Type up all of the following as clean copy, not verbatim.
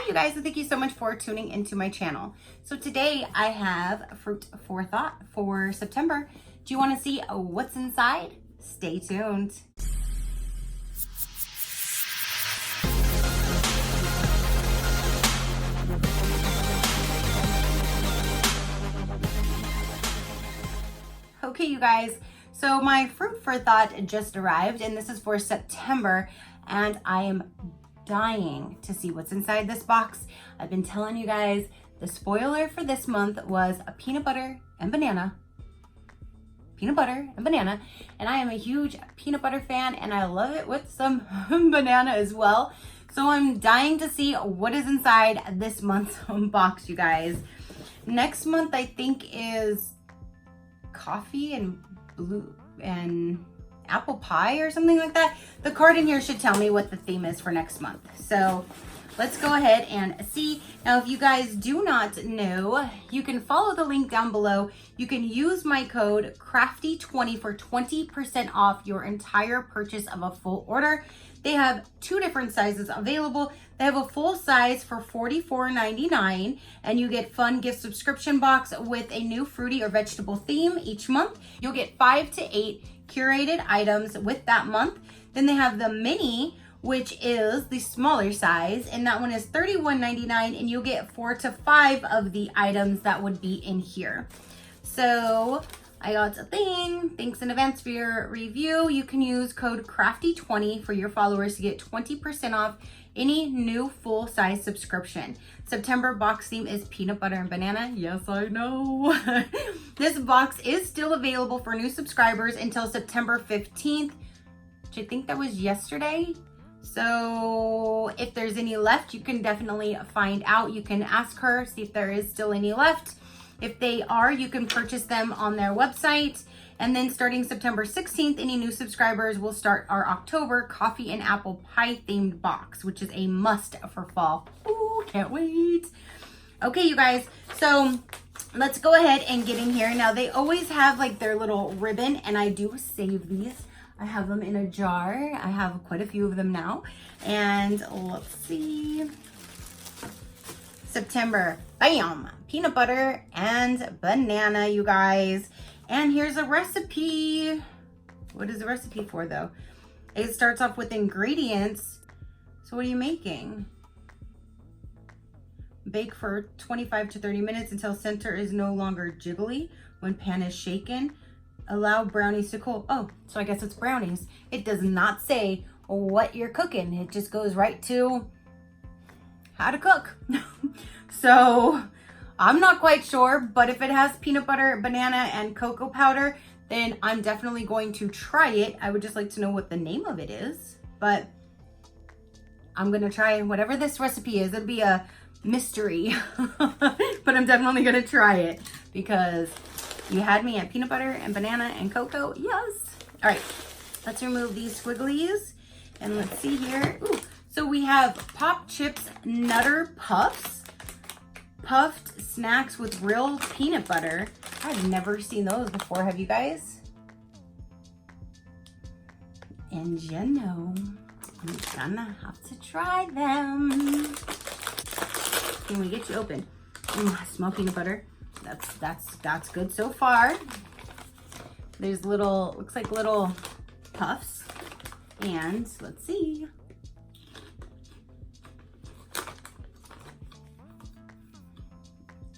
Hi you guys, and thank you so much for tuning into my channel. So today I have fruit for thought for September. Do you want to see what's inside? Stay tuned. Okay, you guys, so my fruit for thought just arrived, and this is for September, and I am dying to see what's inside this box. I've been telling you guys the spoiler for this month was a peanut butter and banana. And I am a huge peanut butter fan, and I love it with some banana as well. So I'm dying to see what is inside this month's box, you guys. Next month I think is coffee and blue and apple pie or something like that. The card in here should tell me what the theme is for next month. So let's go ahead and see. Now, if you guys do not know, you can follow the link down below. You can use my code CRAFTY20 for 20% off your entire purchase of a full order. They have two different sizes available. They have a full size for $44.99, and you get fun gift subscription box with a new fruity or vegetable theme each month. You'll get 5 to 8 curated items with that month. Then they have the mini, which is the smaller size, and that one is $31.99, and you'll get 4 to 5 of the items that would be in here. So I got a thing. Thanks in advance for your review. You can use code CRAFTY20 for your followers to get 20% off any new full-size subscription. September box theme is peanut butter and banana. Yes, I know. This box is still available for new subscribers until September 15th, which I think that was yesterday. So if there's any left, you can definitely find out. You can ask her, see if there is still any left. If they are, you can purchase them on their website. And then starting September 16th, any new subscribers will start our October coffee and apple pie themed box, which is a must for fall. Ooh, can't wait. Okay, you guys, so let's go ahead and get in here. Now, they always have like their little ribbon, and I do save these. I have them in a jar. I have quite a few of them now. And let's see. September, bam, peanut butter and banana, you guys. And here's a recipe. What is the recipe for though? It starts off with ingredients. So what are you making? Bake for 25 to 30 minutes until center is no longer jiggly when pan is shaken. Allow brownies to cool. Oh, so I guess it's brownies. It does not say what you're cooking. It just goes right to how to cook. So I'm not quite sure, but if it has peanut butter, banana, and cocoa powder, then I'm definitely going to try it. I would just like to know what the name of it is, but I'm gonna try whatever this recipe is. It'll be a mystery, but I'm definitely gonna try it because you had me at peanut butter and banana and cocoa. Yes. All right, let's remove these squigglies and let's see here. Ooh, so we have Pop Chips Nutter Puffs. Puffed snacks with real peanut butter. I've never seen those before. Have you guys? And you know, I'm gonna have to try them. Can we get you open? I smell peanut butter. That's good so far. There's little, looks like little puffs. And let's see.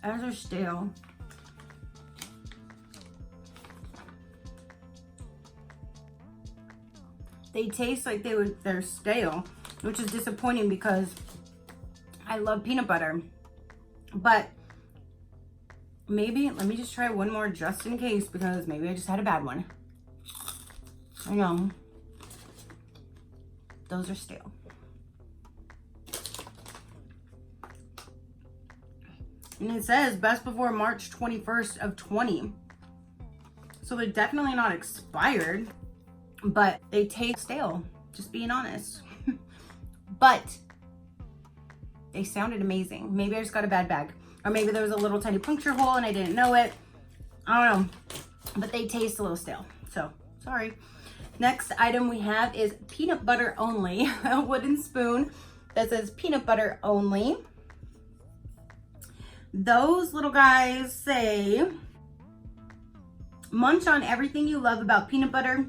Those are stale. They taste like they're stale, which is disappointing because I love peanut butter. But maybe, let me just try one more just in case, because maybe I just had a bad one. I know. Those are stale. And it says best before March 21st of 20. So they're definitely not expired, but they taste stale, just being honest. But they sounded amazing. Maybe I just got a bad bag, or maybe there was a little tiny puncture hole and I didn't know it. I don't know, but they taste a little stale. So sorry. Next item we have is peanut butter only, a wooden spoon that says peanut butter only. Those little guys say, munch on everything you love about peanut butter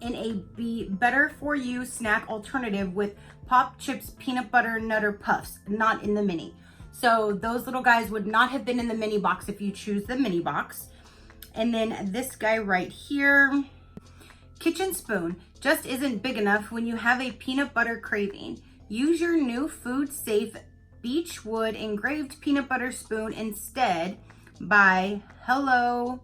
in a be better for you snack alternative with Pop Chips Peanut Butter Nutter Puffs, not in the mini. So those little guys would not have been in the mini box if you choose the mini box. And then this guy right here, kitchen spoon, just isn't big enough when you have a peanut butter craving. Use your new food safe Beechwood engraved peanut butter spoon instead by Hello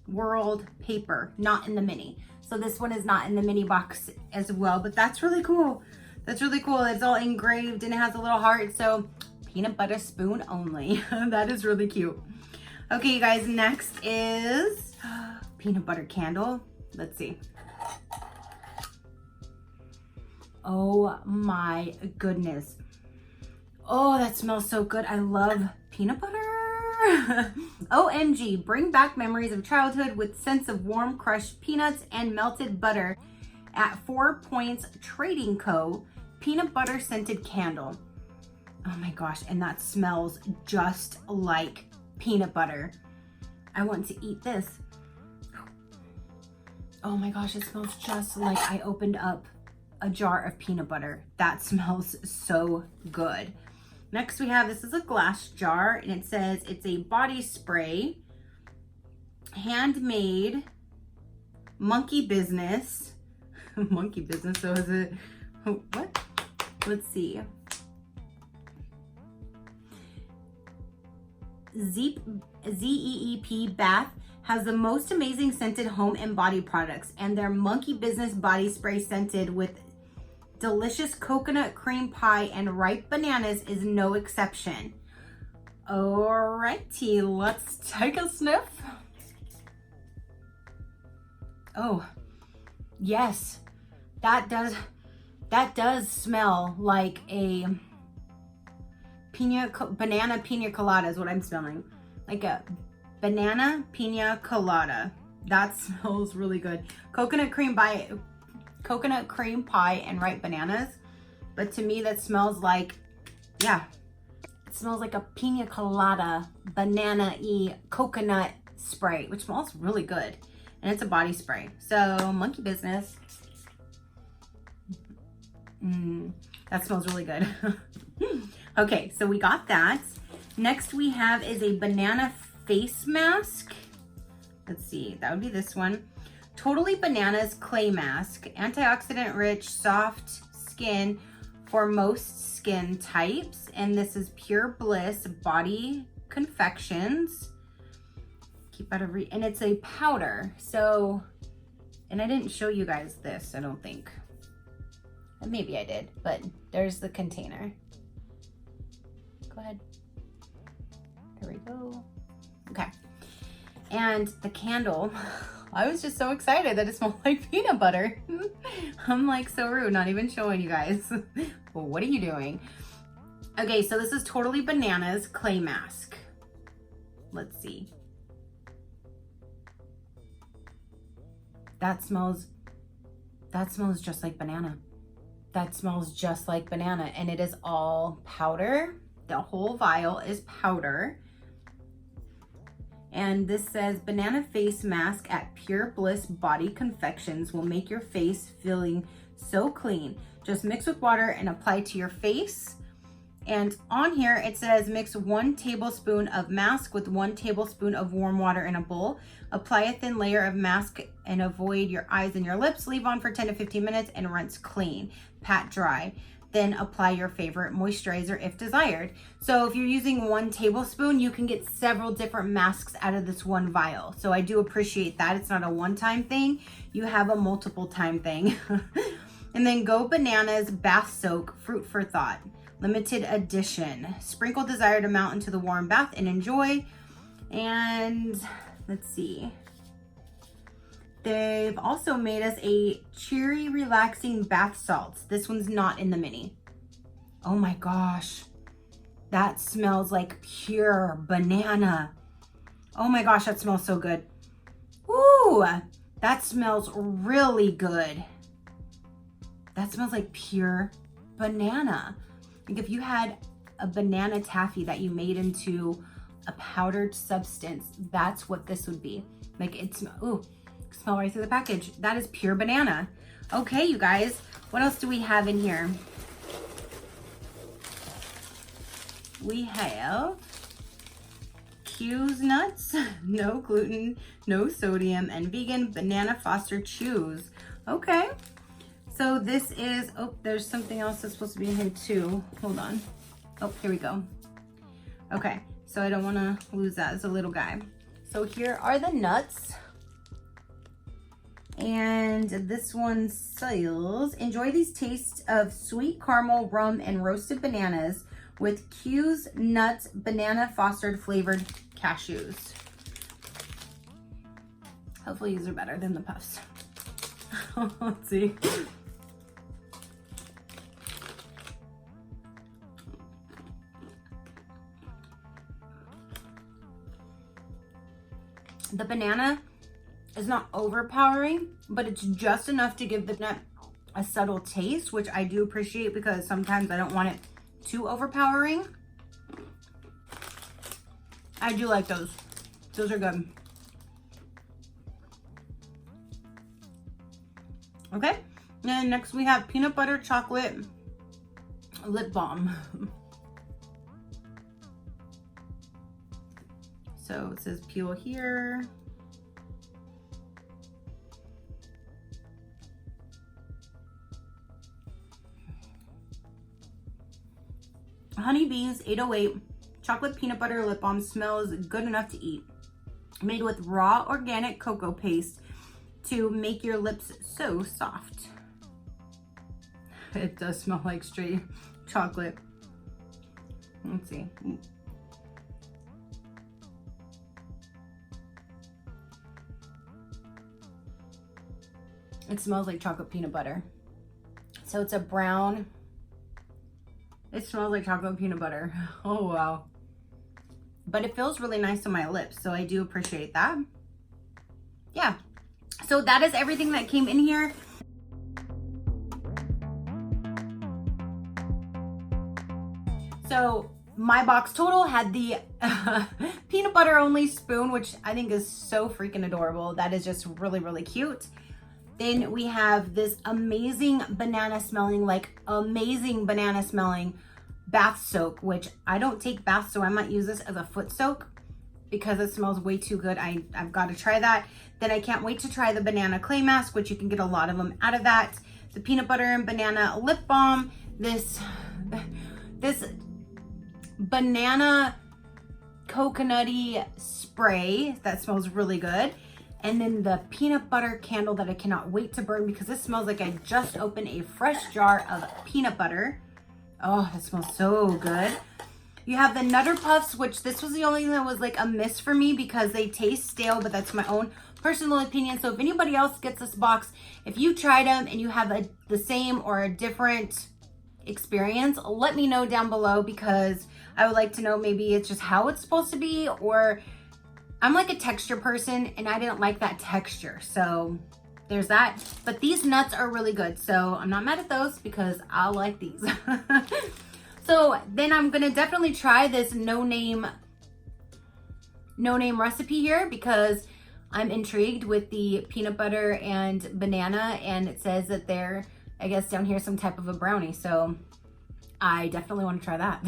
World Paper, not in the mini. So this one is not in the mini box as well, but that's really cool. That's really cool. It's all engraved and it has a little heart. So peanut butter spoon only. That is really cute. Okay, you guys, next is peanut butter candle. Let's see. Oh my goodness. Oh, that smells so good. I love peanut butter. OMG, bring back memories of childhood with scents of warm crushed peanuts and melted butter at 4 Points Trading Co. Peanut butter scented candle. Oh my gosh, and that smells just like peanut butter. I want to eat this. Oh my gosh, it smells just like I opened up a jar of peanut butter. That smells so good. Next we have, this is a glass jar and it says it's a body spray, handmade, monkey business. Monkey business, so is it, what? Let's see. ZEEP Bath has the most amazing scented home and body products, and their monkey business body spray scented with delicious coconut cream pie and ripe bananas is no exception. Alrighty, let's take a sniff. Oh, yes, that does smell like a banana pina colada is what I'm smelling. Like a banana pina colada. That smells really good. Coconut cream pie and ripe bananas. But to me that smells like, yeah, it smells like a pina colada banana-y coconut spray, which smells really good. And it's a body spray. So monkey business. That smells really good. Okay, so we got that. Next we have is a banana face mask. Let's see, that would be this one. Totally Bananas Clay Mask. Antioxidant rich, soft skin for most skin types. And this is Pure Bliss Body Confections. Keep out of reach. And it's a powder. So, and I didn't show you guys this, I don't think. Maybe I did, but there's the container. Go ahead. There we go. Okay. And the candle, I was just so excited that it smelled like peanut butter. I'm like so rude, not even showing you guys. Well, what are you doing? Okay, so this is Totally Bananas Clay Mask. Let's see. That smells just like banana. That smells just like banana, and it is all powder. The whole vial is powder. And this says banana face mask at Pure Bliss Body Confections will make your face feeling so clean. Just mix with water and apply to your face. And on here it says mix 1 tablespoon of mask with 1 tablespoon of warm water in a bowl. Apply a thin layer of mask and avoid your eyes and your lips. Leave on for 10 to 15 minutes and rinse clean. Pat dry. Then apply your favorite moisturizer if desired. So if you're using 1 tablespoon, you can get several different masks out of this one vial. So I do appreciate that. It's not a one-time thing. You have a multiple time thing. And then Go Bananas Bath Soak Fruit for Thought. Limited edition. Sprinkle desired amount into the warm bath and enjoy. And let's see. They've also made us a cheery, relaxing bath salts. This one's not in the mini. Oh my gosh. That smells like pure banana. Oh my gosh, that smells so good. Ooh, that smells really good. That smells like pure banana. Like if you had a banana taffy that you made into a powdered substance. That's what this would be. Like it's, ooh, smell right through the package. That is pure banana. Okay, you guys, what else do we have in here? We have Q's nuts, no gluten, no sodium, and vegan banana foster chews. Okay, so this is, oh, there's something else that's supposed to be in here too. Hold on. Oh, here we go. Okay, so I don't want to lose that. It's a little guy. So here are the nuts. And this one says, enjoy these tastes of sweet caramel, rum, and roasted bananas with Q's nuts, banana fostered flavored cashews. Hopefully these are better than the puffs. Let's see. The banana is not overpowering, but it's just enough to give the nut a subtle taste, which I do appreciate because sometimes I don't want it too overpowering. I do like those. Those are good. Okay, and next we have peanut butter chocolate lip balm. So it says peel here. Honeybees 808 chocolate peanut butter lip balm smells good enough to eat. Made with raw organic cocoa paste to make your lips so soft. It does smell like straight chocolate. Let's see. It smells like chocolate peanut butter. So it's a brown. It smells like chocolate peanut butter. Oh, wow. But it feels really nice on my lips, so I do appreciate that. Yeah. So that is everything that came in here. So my box total had the peanut butter only spoon, which I think is so freaking adorable. That is just really, really cute. Then we have this amazing banana smelling bath soak, which I don't take baths, so I might use this as a foot soak because it smells way too good. I've got to try that. Then I can't wait to try the banana clay mask, which you can get a lot of them out of that. The peanut butter and banana lip balm. This banana coconutty spray that smells really good. And then the peanut butter candle that I cannot wait to burn because this smells like I just opened a fresh jar of peanut butter. Oh, it smells so good. You have the Nutter Puffs, which this was the only thing that was like a miss for me because they taste stale, but that's my own personal opinion. So if anybody else gets this box, if you tried them and you have the same or a different experience, let me know down below because I would like to know maybe it's just how it's supposed to be, or I'm like a texture person and I didn't like that texture. So there's that. But these nuts are really good. So I'm not mad at those because I like these. So then I'm going to definitely try this no name recipe here because I'm intrigued with the peanut butter and banana. And it says that they're, I guess down here, some type of a brownie. So I definitely want to try that.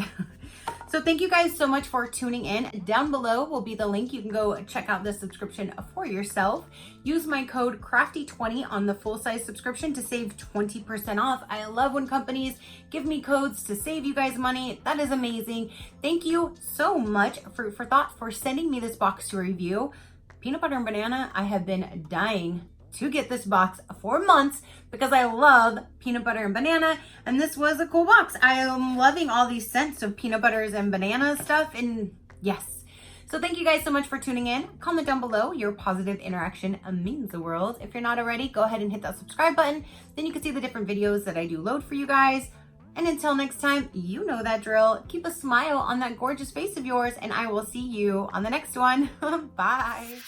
So thank you guys so much for tuning in. Down below will be the link. You can go check out the subscription for yourself. Use my code CRAFTY20 on the full size subscription to save 20% off. I love when companies give me codes to save you guys money. That is amazing. Thank you so much for sending me this box to review. Peanut butter and banana, I have been dying to get this box for months because I love peanut butter and banana, and this was a cool box. I am loving all these scents of peanut butters and banana stuff, and yes. So thank you guys so much for tuning in. Comment down below. Your positive interaction means the world. If you're not already, go ahead and hit that subscribe button. Then you can see the different videos that I do load for you guys. And until next time, you know that drill. Keep a smile on that gorgeous face of yours, and I will see you on the next one. Bye.